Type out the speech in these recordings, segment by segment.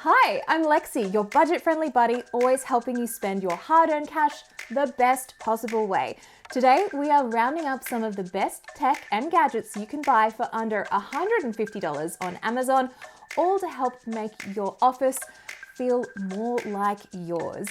Hi, I'm Lexi, your budget-friendly buddy, always helping you spend your hard-earned cash the best possible way. Today, we are rounding up some of the best tech and gadgets you can buy for under $150 on Amazon, all to help make your office feel more like yours.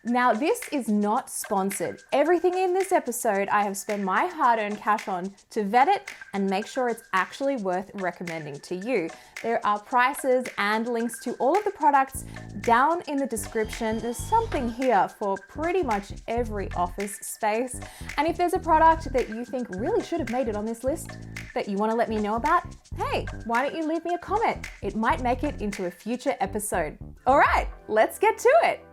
Now, this is not sponsored. Everything in this episode I have spent my hard-earned cash on to vet it and make sure it's actually worth recommending to you. There are prices and links to all of the products down in the description. There's something here for pretty much every office space. And if there's a product that you think really should have made it on this list that you want to let me know about, hey, why don't you leave me a comment? It might make it into a future episode. All right, let's get to it.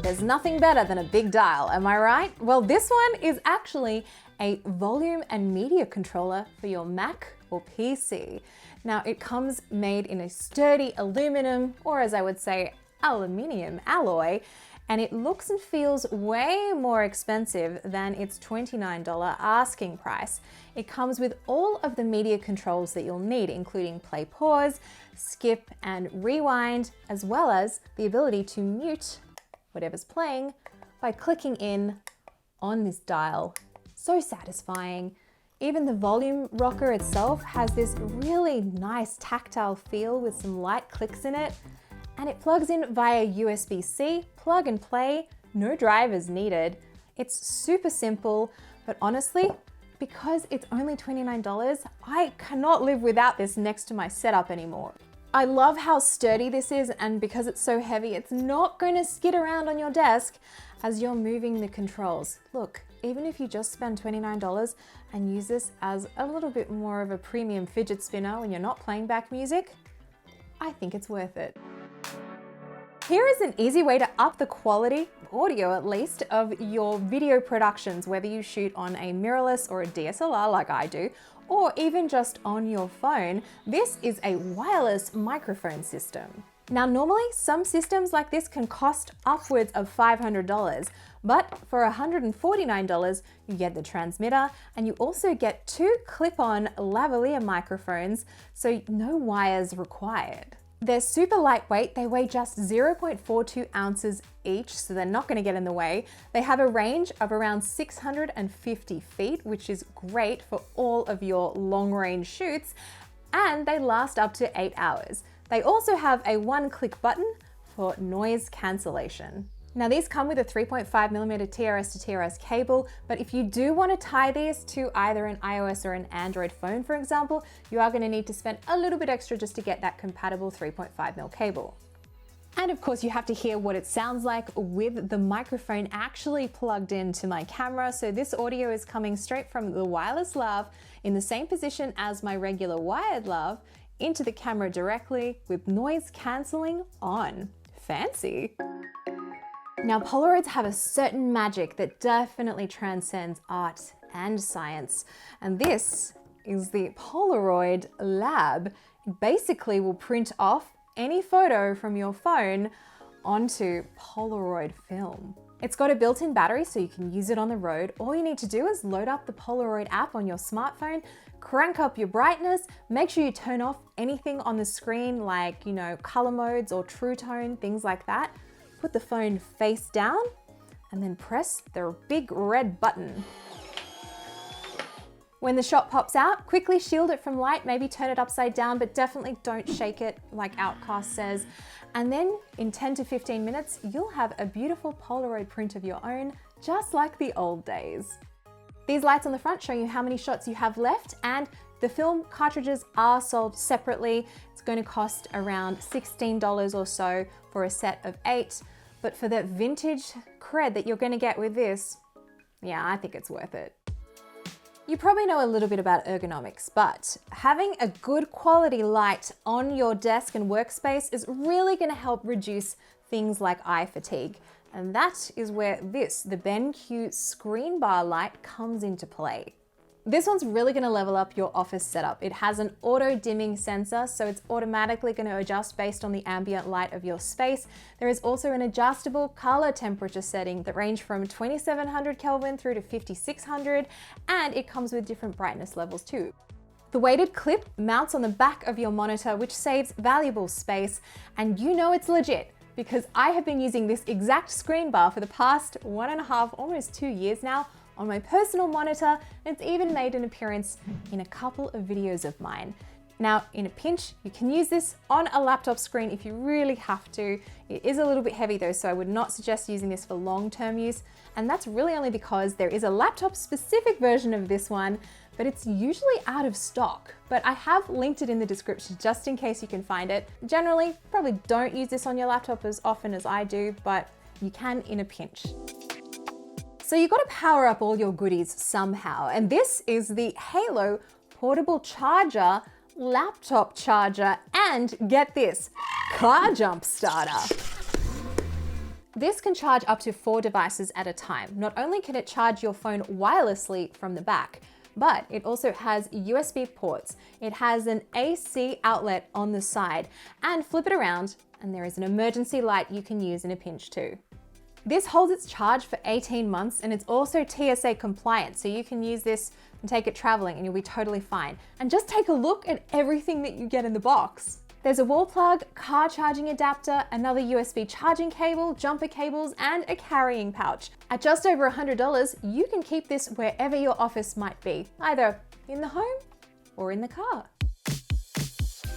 There's nothing better than a big dial, am I right? Well, this one is actually a volume and media controller for your Mac or PC. Now, it comes made in a sturdy aluminum, or as I would say, aluminium alloy, and it looks and feels way more expensive than its $29 asking price. It comes with all of the media controls that you'll need, including play, pause, skip, and rewind, as well as the ability to mute whatever's playing by clicking in on this dial. So satisfying. Even the volume rocker itself has this really nice tactile feel with some light clicks in it, and it plugs in via USB-C, plug and play, no drivers needed. It's super simple, but honestly, because it's only $29, I cannot live without this next to my setup anymore. I love how sturdy this is, and because it's so heavy, it's not going to skid around on your desk as you're moving the controls. Look, even if you just spend $29 and use this as a little bit more of a premium fidget spinner when you're not playing back music, I think it's worth it. Here is an easy way to up the quality, audio at least, of your video productions, whether you shoot on a mirrorless or a DSLR like I do, or even just on your phone. This is a wireless microphone system. Now, normally some systems like this can cost upwards of $500, but for $149, you get the transmitter and you also get two clip-on lavalier microphones, so no wires required. They're super lightweight. They weigh just 0.42 ounces each, so they're not going to get in the way. They have a range of around 650 feet, which is great for all of your long-range shoots, and they last up to 8 hours. They also have a one-click button for noise cancellation. Now, these come with a 3.5mm TRS to TRS cable, but if you do want to tie these to either an iOS or an Android phone, for example, you are going to need to spend a little bit extra just to get that compatible 3.5mm cable. And of course, you have to hear what it sounds like with the microphone actually plugged into my camera. So this audio is coming straight from the wireless lav in the same position as my regular wired lav into the camera directly with noise cancelling on. Fancy. Now, Polaroids have a certain magic that definitely transcends art and science, and this is the Polaroid Lab. It basically will print off any photo from your phone onto Polaroid film. It's got a built-in battery so you can use it on the road. All you need to do is load up the Polaroid app on your smartphone, crank up your brightness, make sure you turn off anything on the screen like, color modes or true tone, things like that. Put the phone face down and then press the big red button. When the shot pops out, quickly shield it from light, maybe turn it upside down, but definitely don't shake it like Outcast says. And then in 10 to 15 minutes, you'll have a beautiful Polaroid print of your own, just like the old days. These lights on the front show you how many shots you have left, and the film cartridges are sold separately. It's going to cost around $16 or so for a set of 8. But for the vintage cred that you're going to get with this, yeah, I think it's worth it. You probably know a little bit about ergonomics, but having a good quality light on your desk and workspace is really going to help reduce things like eye fatigue. And that is where the BenQ screen bar light comes into play. This one's really going to level up your office setup. It has an auto dimming sensor, so it's automatically going to adjust based on the ambient light of your space. There is also an adjustable color temperature setting that range from 2700 Kelvin through to 5600, and it comes with different brightness levels too. The weighted clip mounts on the back of your monitor, which saves valuable space, and you know it's legit because I have been using this exact screen bar for the past 1.5, almost 2 years now on my personal monitor, and it's even made an appearance in a couple of videos of mine. Now, in a pinch, you can use this on a laptop screen if you really have to. It is a little bit heavy though, so I would not suggest using this for long-term use. And that's really only because there is a laptop-specific version of this one, but it's usually out of stock. But I have linked it in the description just in case you can find it. Generally, probably don't use this on your laptop as often as I do, but you can in a pinch. So you've got to power up all your goodies somehow. And this is the Halo portable charger, laptop charger, and get this, car jump starter. This can charge up to 4 devices at a time. Not only can it charge your phone wirelessly from the back, but it also has USB ports. It has an AC outlet on the side, and flip it around and there is an emergency light you can use in a pinch too. This holds its charge for 18 months and it's also TSA compliant, so you can use this and take it traveling and you'll be totally fine. And just take a look at everything that you get in the box. There's a wall plug, car charging adapter, another USB charging cable, jumper cables, and a carrying pouch. At just over $100, you can keep this wherever your office might be, either in the home or in the car.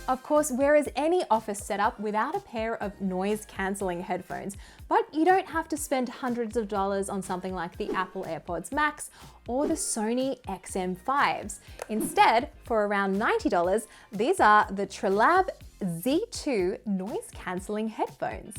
Of course, where is any office setup without a pair of noise-cancelling headphones? But you don't have to spend hundreds of dollars on something like the Apple AirPods Max or the Sony XM5s. Instead, for around $90, these are the Trelab Z2 noise-cancelling headphones.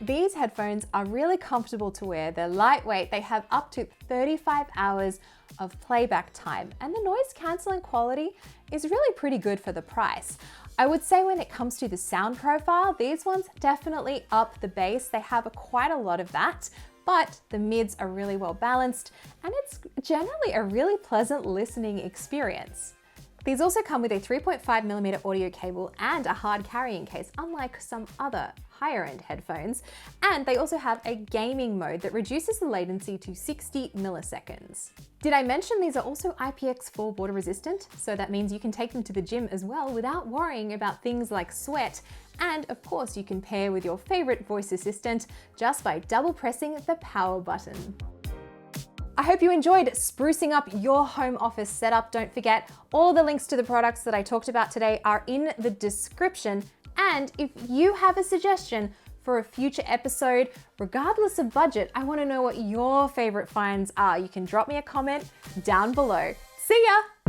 These headphones are really comfortable to wear. They're lightweight. They have up to 35 hours of playback time, and the noise cancelling quality is really pretty good for the price. I would say when it comes to the sound profile, these ones definitely up the bass. They have quite a lot of that, but the mids are really well balanced, and it's generally a really pleasant listening experience. These also come with a 3.5mm audio cable and a hard carrying case, unlike some other higher end headphones. And they also have a gaming mode that reduces the latency to 60 milliseconds. Did I mention these are also IPX4 water resistant? So that means you can take them to the gym as well without worrying about things like sweat. And of course, you can pair with your favorite voice assistant just by double pressing the power button. I hope you enjoyed sprucing up your home office setup. Don't forget, all the links to the products that I talked about today are in the description. And if you have a suggestion for a future episode, regardless of budget, I want to know what your favorite finds are. You can drop me a comment down below. See ya!